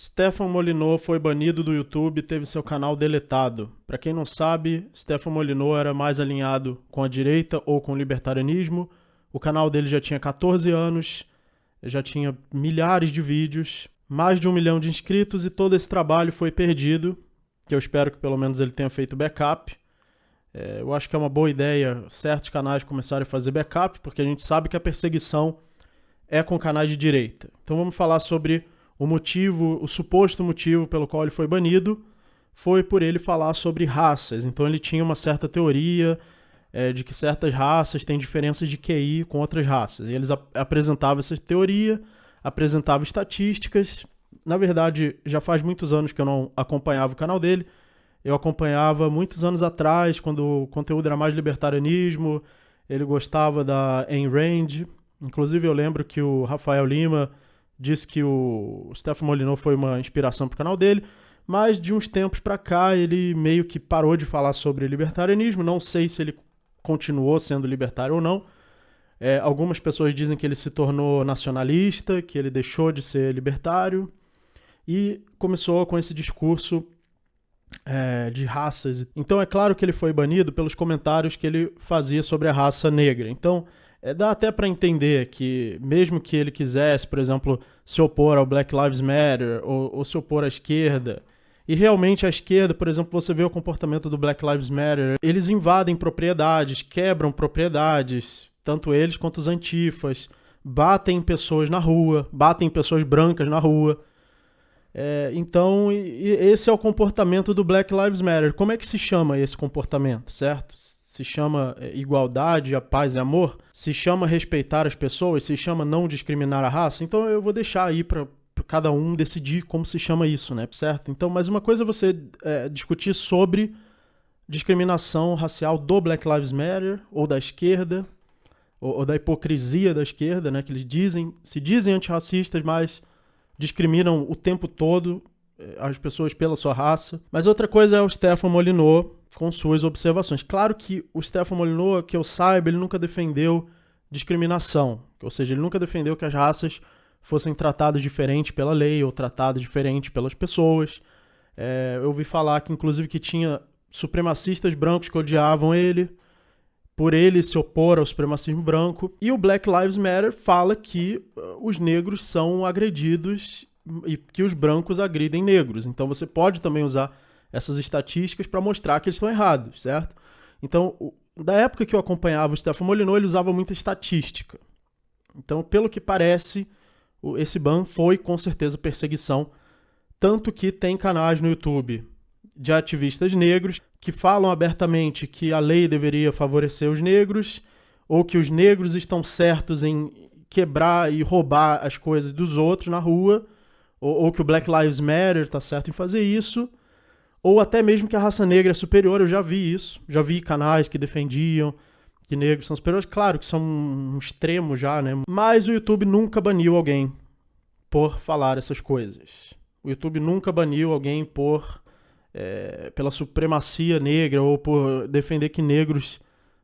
Stefan Molyneux foi banido do YouTube e teve seu canal deletado. Para quem não sabe, Stefan Molyneux era mais alinhado com a direita ou com o libertarianismo. O canal dele já tinha 14 anos, já tinha milhares de vídeos, mais de 1 milhão de inscritos e todo esse trabalho foi perdido, que eu espero que pelo menos ele tenha feito backup. Eu acho que é uma boa ideia certos canais começarem a fazer backup, porque a gente sabe que a perseguição é com canais de direita. Então vamos falar sobre o motivo, o suposto motivo pelo qual ele foi banido, foi por ele falar sobre raças. Então ele tinha uma certa teoria de que certas raças têm diferenças de QI com outras raças. E eles apresentavam essa teoria, apresentavam estatísticas. Na verdade, já faz muitos anos que eu não acompanhava o canal dele. Eu acompanhava muitos anos atrás, quando o conteúdo era mais libertarianismo. Ele gostava da Ayn Rand. Inclusive eu lembro que o Rafael Lima disse que o Stefan Molyneux foi uma inspiração para o canal dele, mas de uns tempos para cá ele meio que parou de falar sobre libertarianismo. Não sei se ele continuou sendo libertário ou não. Algumas pessoas dizem que ele se tornou nacionalista, que ele deixou de ser libertário e começou com esse discurso de raças. Então é claro que ele foi banido pelos comentários que ele fazia sobre a raça negra. Então dá até para entender que, mesmo que ele quisesse, por exemplo, se opor ao Black Lives Matter ou se opor à esquerda, e realmente a esquerda, por exemplo, você vê o comportamento do Black Lives Matter, eles invadem propriedades, quebram propriedades, tanto eles quanto os antifas, batem em pessoas na rua, batem em pessoas brancas na rua. Então, esse é o comportamento do Black Lives Matter. Como é que se chama esse comportamento, certo? Se chama igualdade, a paz e amor? Se chama respeitar as pessoas? Se chama não discriminar a raça? Então eu vou deixar aí para cada um decidir como se chama isso, né? Certo? Então, mas uma coisa é você discutir sobre discriminação racial do Black Lives Matter, ou da esquerda, ou da hipocrisia da esquerda, né? Que eles se dizem antirracistas, mas discriminam o tempo todo as pessoas pela sua raça. Mas outra coisa é o Stefan Molyneux com suas observações. Claro que o Stefan Molyneux, que eu saiba, ele nunca defendeu discriminação. Ou seja, ele nunca defendeu que as raças fossem tratadas diferente pela lei ou tratadas diferente pelas pessoas. Eu ouvi falar que, inclusive, que tinha supremacistas brancos que odiavam ele, por ele se opor ao supremacismo branco. E o Black Lives Matter fala que os negros são agredidos e que os brancos agridem negros. Então você pode também usar essas estatísticas para mostrar que eles estão errados, certo? Então, da época que eu acompanhava o Stefan Molyneux, ele usava muita estatística. Então, pelo que parece, esse ban foi com certeza perseguição, tanto que tem canais no YouTube de ativistas negros que falam abertamente que a lei deveria favorecer os negros, ou que os negros estão certos em quebrar e roubar as coisas dos outros na rua, ou que o Black Lives Matter está certo em fazer isso, ou até mesmo que a raça negra é superior. Eu já vi isso, já vi canais que defendiam que negros são superiores. Claro que são um extremo já, né? Mas o YouTube nunca baniu alguém por falar essas coisas. O YouTube nunca baniu alguém pela supremacia negra ou por defender que negros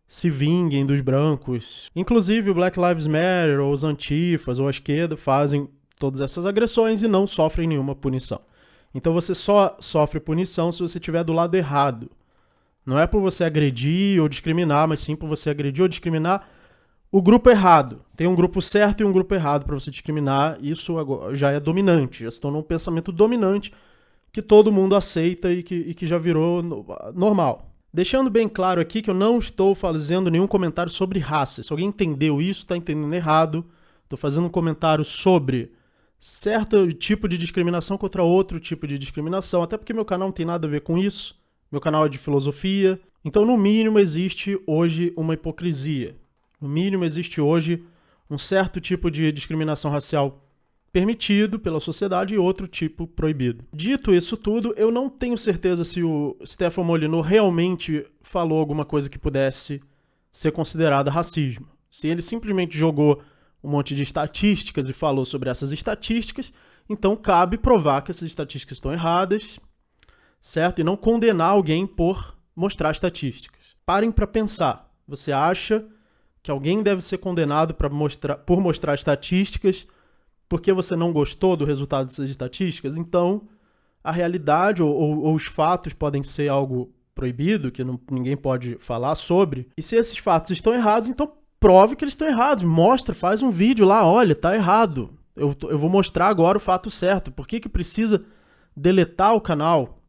se vinguem dos brancos. Inclusive o Black Lives Matter, ou os antifas, ou a esquerda fazem todas essas agressões e não sofrem nenhuma punição. Então você só sofre punição se você estiver do lado errado. Não é por você agredir ou discriminar, mas sim por você agredir ou discriminar o grupo errado. Tem um grupo certo e um grupo errado para você discriminar. Isso agora já é dominante, já se tornou um pensamento dominante que todo mundo aceita e que já virou normal. Deixando bem claro aqui que eu não estou fazendo nenhum comentário sobre raça. Se alguém entendeu isso, está entendendo errado. Estou fazendo um comentário sobre certo tipo de discriminação contra outro tipo de discriminação, até porque meu canal não tem nada a ver com isso. Meu canal é de filosofia. Então, no mínimo, existe hoje uma hipocrisia. No mínimo, existe hoje um certo tipo de discriminação racial permitido pela sociedade e outro tipo proibido. Dito isso tudo, eu não tenho certeza se o Stefan Molyneux realmente falou alguma coisa que pudesse ser considerada racismo. Se ele simplesmente jogou um monte de estatísticas e falou sobre essas estatísticas, então cabe provar que essas estatísticas estão erradas, certo? E não condenar alguém por mostrar estatísticas. Parem para pensar. Você acha que alguém deve ser condenado por mostrar estatísticas porque você não gostou do resultado dessas estatísticas, então a realidade ou os fatos podem ser algo proibido, que ninguém pode falar sobre. E se esses fatos estão errados, então prove que eles estão errados. Mostra, faz um vídeo lá, olha, tá errado. Eu vou mostrar agora o fato certo. Por que precisa deletar o canal?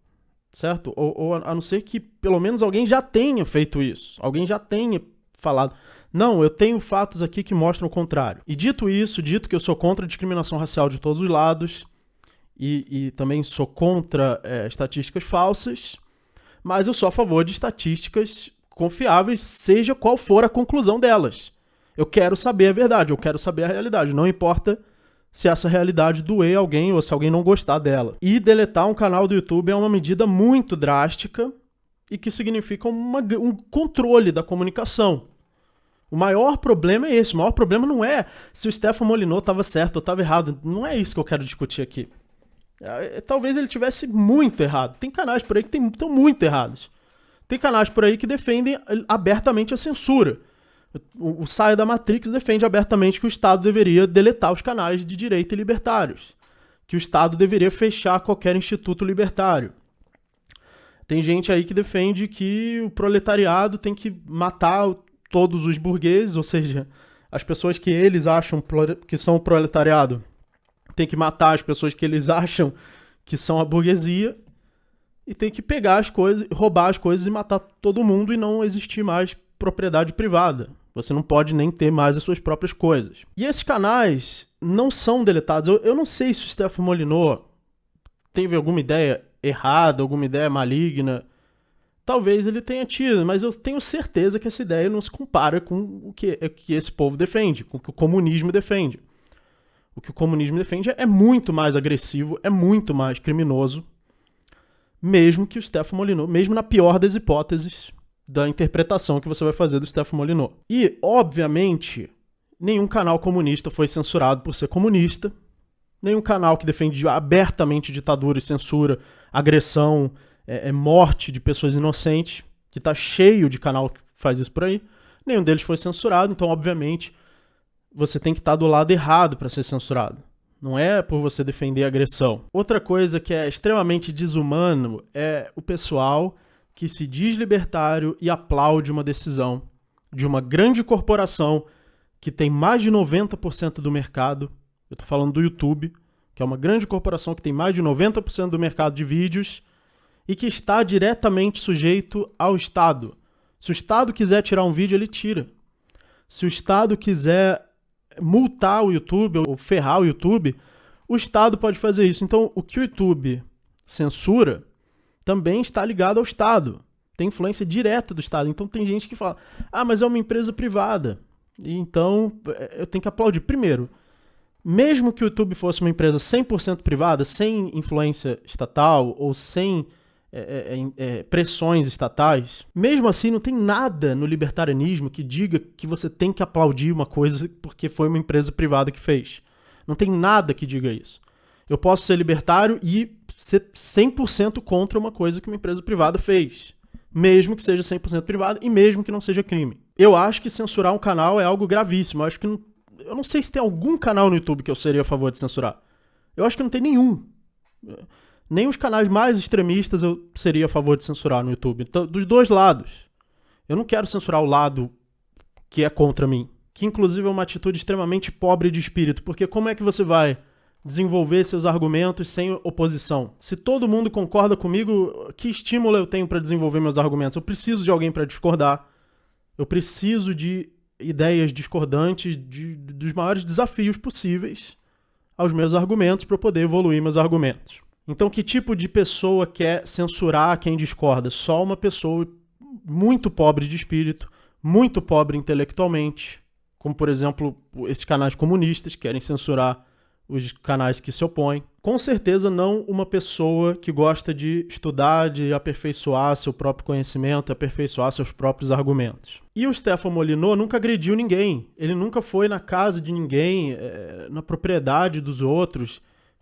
Certo? Ou a não ser que pelo menos alguém já tenha feito isso. Alguém já tenha falado. Não, eu tenho fatos aqui que mostram o contrário. E dito isso, dito que eu sou contra a discriminação racial de todos os lados e também sou contra estatísticas falsas, mas eu sou a favor de estatísticas confiáveis, seja qual for a conclusão delas. Eu quero saber a verdade, eu quero saber a realidade. Não importa se essa realidade doer alguém ou se alguém não gostar dela. E deletar um canal do YouTube é uma medida muito drástica e que significa um controle da comunicação. O maior problema é esse. O maior problema não é se o Stefano Molyneux estava certo ou estava errado. Não é isso que eu quero discutir aqui. Talvez ele tivesse muito errado. Tem canais por aí que estão muito errados. Tem canais por aí que defendem abertamente a censura. O Saia da Matrix defende abertamente que o Estado deveria deletar os canais de direita e libertários. Que o Estado deveria fechar qualquer instituto libertário. Tem gente aí que defende que o proletariado tem que matar todos os burgueses, ou seja, as pessoas que eles acham que são o proletariado, tem que matar as pessoas que eles acham que são a burguesia e tem que pegar as coisas, roubar as coisas e matar todo mundo e não existir mais propriedade privada. Você não pode nem ter mais as suas próprias coisas. E esses canais não são deletados. Eu não sei se o Stefano Molyneux teve alguma ideia errada, alguma ideia maligna. Talvez ele tenha tido, mas eu tenho certeza que essa ideia não se compara com o que esse povo defende, com o que o comunismo defende. O que o comunismo defende é muito mais agressivo, é muito mais criminoso, mesmo que o Stefano Molyneux, mesmo na pior das hipóteses da interpretação que você vai fazer do Stefano Molyneux. E, obviamente, nenhum canal comunista foi censurado por ser comunista, nenhum canal que defende abertamente ditadura e censura, agressão, morte de pessoas inocentes, que tá cheio de canal que faz isso por aí, nenhum deles foi censurado, então, obviamente, você tem que estar do lado errado para ser censurado. Não é por você defender a agressão. Outra coisa que é extremamente desumano é o pessoal que se diz libertário e aplaude uma decisão de uma grande corporação que tem mais de 90% do mercado. Eu tô falando do YouTube, que é uma grande corporação que tem mais de 90% do mercado de vídeos e que está diretamente sujeito ao Estado. Se o Estado quiser tirar um vídeo, ele tira. Se o Estado quiser multar o YouTube ou ferrar o YouTube, o Estado pode fazer isso. Então, o que o YouTube censura também está ligado ao Estado. Tem influência direta do Estado. Então, tem gente que fala, mas é uma empresa privada. E então, eu tenho que aplaudir. Primeiro, mesmo que o YouTube fosse uma empresa 100% privada, sem influência estatal ou sem pressões estatais, mesmo assim não tem nada no libertarianismo que diga que você tem que aplaudir uma coisa porque foi uma empresa privada que fez. Não tem nada que diga isso. Eu posso ser libertário e ser 100% contra uma coisa que uma empresa privada fez, mesmo que seja 100% privada e mesmo que não seja crime. Eu acho que censurar um canal é algo gravíssimo. Eu não sei se tem algum canal no YouTube que eu seria a favor de censurar. Eu acho que não tem nenhum. Nem os canais mais extremistas eu seria a favor de censurar no YouTube. Então, dos dois lados. Eu não quero censurar o lado que é contra mim. Que, inclusive, é uma atitude extremamente pobre de espírito. Porque como é que você vai desenvolver seus argumentos sem oposição? Se todo mundo concorda comigo, que estímulo eu tenho para desenvolver meus argumentos? Eu preciso de alguém para discordar. Eu preciso de ideias discordantes dos maiores desafios possíveis aos meus argumentos para eu poder evoluir meus argumentos. Então, que tipo de pessoa quer censurar quem discorda? Só uma pessoa muito pobre de espírito, muito pobre intelectualmente, como, por exemplo, esses canais comunistas que querem censurar os canais que se opõem. Com certeza não uma pessoa que gosta de estudar, de aperfeiçoar seu próprio conhecimento, aperfeiçoar seus próprios argumentos. E o Stefano Molyneux nunca agrediu ninguém. Ele nunca foi na casa de ninguém, na propriedade dos outros,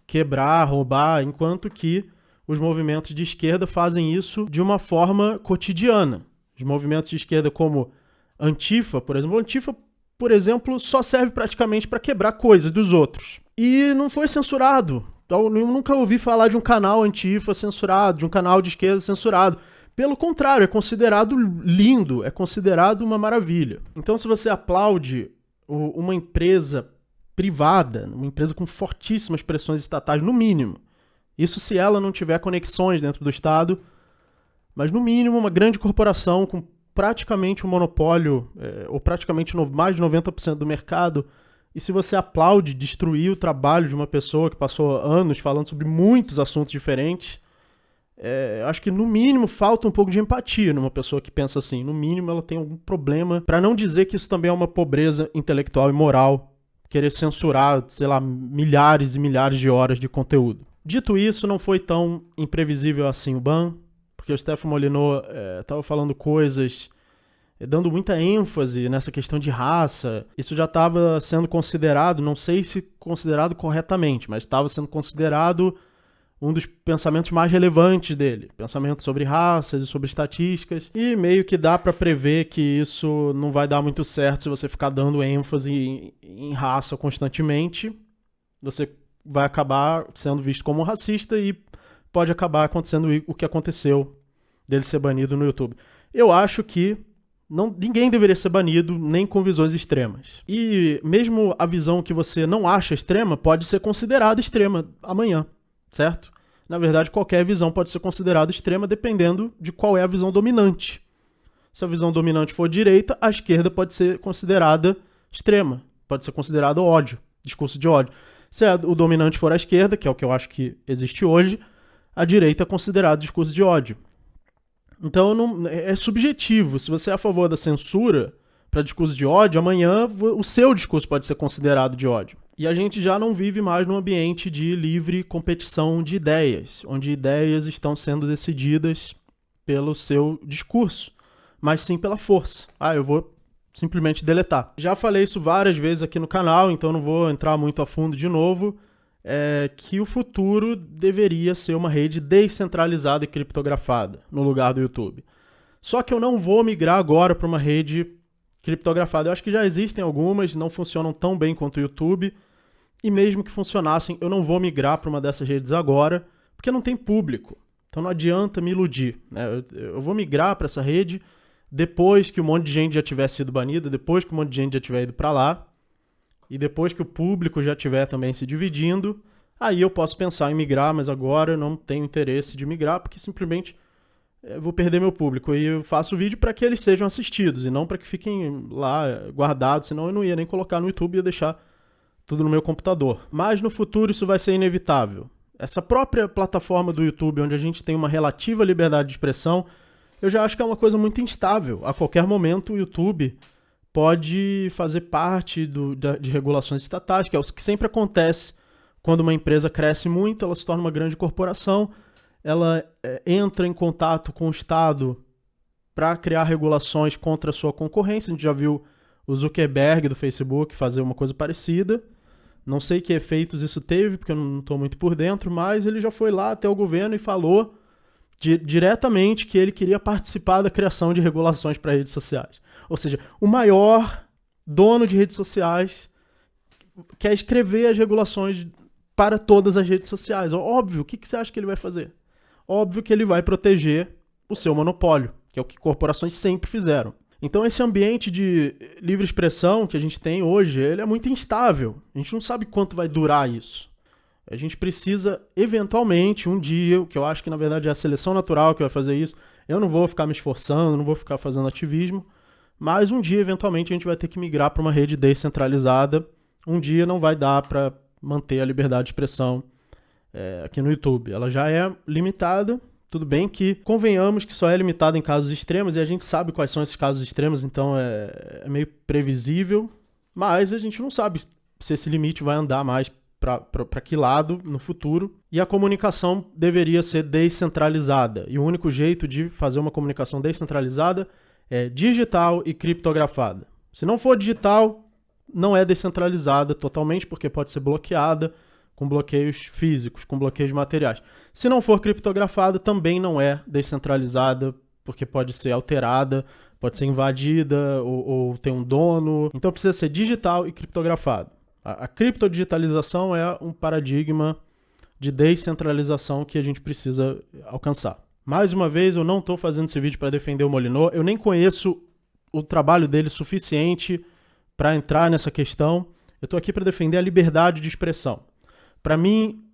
quebrar, roubar, enquanto que os movimentos de esquerda fazem isso de uma forma cotidiana. Os movimentos de esquerda como Antifa, por exemplo, Antifa por exemplo, só serve praticamente para quebrar coisas dos outros. E não foi censurado. Eu nunca ouvi falar de um canal antifa censurado, de um canal de esquerda censurado. Pelo contrário, é considerado lindo, é considerado uma maravilha. Então, se você aplaude uma empresa privada, uma empresa com fortíssimas pressões estatais, no mínimo, isso se ela não tiver conexões dentro do Estado, mas no mínimo uma grande corporação com praticamente um monopólio, ou praticamente mais de 90% do mercado, e se você aplaude destruir o trabalho de uma pessoa que passou anos falando sobre muitos assuntos diferentes, acho que no mínimo falta um pouco de empatia numa pessoa que pensa assim. No mínimo ela tem algum problema, para não dizer que isso também é uma pobreza intelectual e moral, querer censurar, sei lá, milhares e milhares de horas de conteúdo. Dito isso, não foi tão imprevisível assim o ban, porque o Stefano Molyneux estava falando coisas, dando muita ênfase nessa questão de raça. Isso já estava sendo considerado, não sei se considerado corretamente, mas estava sendo considerado um dos pensamentos mais relevantes dele. Pensamento sobre raças e sobre estatísticas. E meio que dá para prever que isso não vai dar muito certo se você ficar dando ênfase em raça constantemente. Você vai acabar sendo visto como racista e pode acabar acontecendo o que aconteceu dele ser banido no YouTube. Eu acho que ninguém deveria ser banido, nem com visões extremas. E mesmo a visão que você não acha extrema pode ser considerada extrema amanhã, certo? Na verdade, qualquer visão pode ser considerada extrema dependendo de qual é a visão dominante. Se a visão dominante for direita, a esquerda pode ser considerada extrema, pode ser considerado ódio, discurso de ódio. Se o dominante for a esquerda, que é o que eu acho que existe hoje, a direita é considerado discurso de ódio. Então é subjetivo. Se você é a favor da censura para discurso de ódio, amanhã o seu discurso pode ser considerado de ódio. E a gente já não vive mais num ambiente de livre competição de ideias, onde ideias estão sendo decididas pelo seu discurso, mas sim pela força. Eu vou simplesmente deletar. Já falei isso várias vezes aqui no canal, então não vou entrar muito a fundo de novo, que o futuro deveria ser uma rede descentralizada e criptografada no lugar do YouTube. Só que eu não vou migrar agora para uma rede criptografada. Eu acho que já existem algumas, não funcionam tão bem quanto o YouTube, e mesmo que funcionassem, eu não vou migrar para uma dessas redes agora, porque não tem público. Então não adianta me iludir, né? Eu vou migrar para essa rede depois que um monte de gente já tiver sido banida, depois que um monte de gente já tiver ido para lá, e depois que o público já estiver também se dividindo, aí eu posso pensar em migrar, mas agora eu não tenho interesse de migrar, porque simplesmente vou perder meu público. E eu faço vídeo para que eles sejam assistidos, e não para que fiquem lá guardados, senão eu não ia nem colocar no YouTube, ia deixar tudo no meu computador. Mas no futuro isso vai ser inevitável. Essa própria plataforma do YouTube, onde a gente tem uma relativa liberdade de expressão, eu já acho que é uma coisa muito instável. A qualquer momento o YouTube pode fazer parte de regulações estatais, que é o que sempre acontece quando uma empresa cresce muito, ela se torna uma grande corporação, ela entra em contato com o Estado para criar regulações contra a sua concorrência. A gente já viu o Zuckerberg do Facebook fazer uma coisa parecida. Não sei que efeitos isso teve, porque eu não estou muito por dentro, mas ele já foi lá até o governo e falou diretamente que ele queria participar da criação de regulações para redes sociais. Ou seja, o maior dono de redes sociais quer escrever as regulações para todas as redes sociais. Óbvio, o que você acha que ele vai fazer? Óbvio que ele vai proteger o seu monopólio, que é o que corporações sempre fizeram. Então esse ambiente de livre expressão que a gente tem hoje, ele é muito instável. A gente não sabe quanto vai durar isso. A gente precisa, eventualmente, um dia, o que eu acho que na verdade é a seleção natural que vai fazer isso, eu não vou ficar me esforçando, não vou ficar fazendo ativismo, mas um dia, eventualmente, a gente vai ter que migrar para uma rede descentralizada. Um dia não vai dar para manter a liberdade de expressão aqui no YouTube. Ela já é limitada. Tudo bem que convenhamos que só é limitado em casos extremos, e a gente sabe quais são esses casos extremos, então é meio previsível, mas a gente não sabe se esse limite vai andar mais para que lado no futuro, e a comunicação deveria ser descentralizada, e o único jeito de fazer uma comunicação descentralizada é digital e criptografada. Se não for digital, não é descentralizada totalmente, porque pode ser bloqueada, com bloqueios físicos, com bloqueios materiais. Se não for criptografada, também não é descentralizada, porque pode ser alterada pode ser invadida ou ter um dono. Então precisa ser digital e criptografado. A criptodigitalização é um paradigma de descentralização que a gente precisa alcançar. Mais uma vez, eu não estou fazendo esse vídeo para defender o Molineux, eu nem conheço o trabalho dele suficiente para entrar nessa questão. Eu estou aqui para defender a liberdade de expressão. Para mim,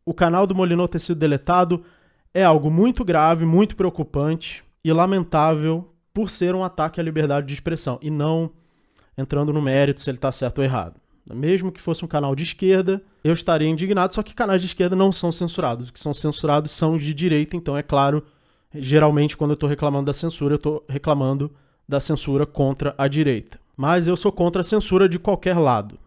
o canal do Molineux ter sido deletado é algo muito grave, muito preocupante e lamentável por ser um ataque à liberdade de expressão e não entrando no mérito se ele está certo ou errado. Mesmo que fosse um canal de esquerda, eu estaria indignado, só que canais de esquerda não são censurados. Os que são censurados são de direita, então é claro, geralmente quando eu estou reclamando da censura, eu estou reclamando da censura contra a direita. Mas eu sou contra a censura de qualquer lado.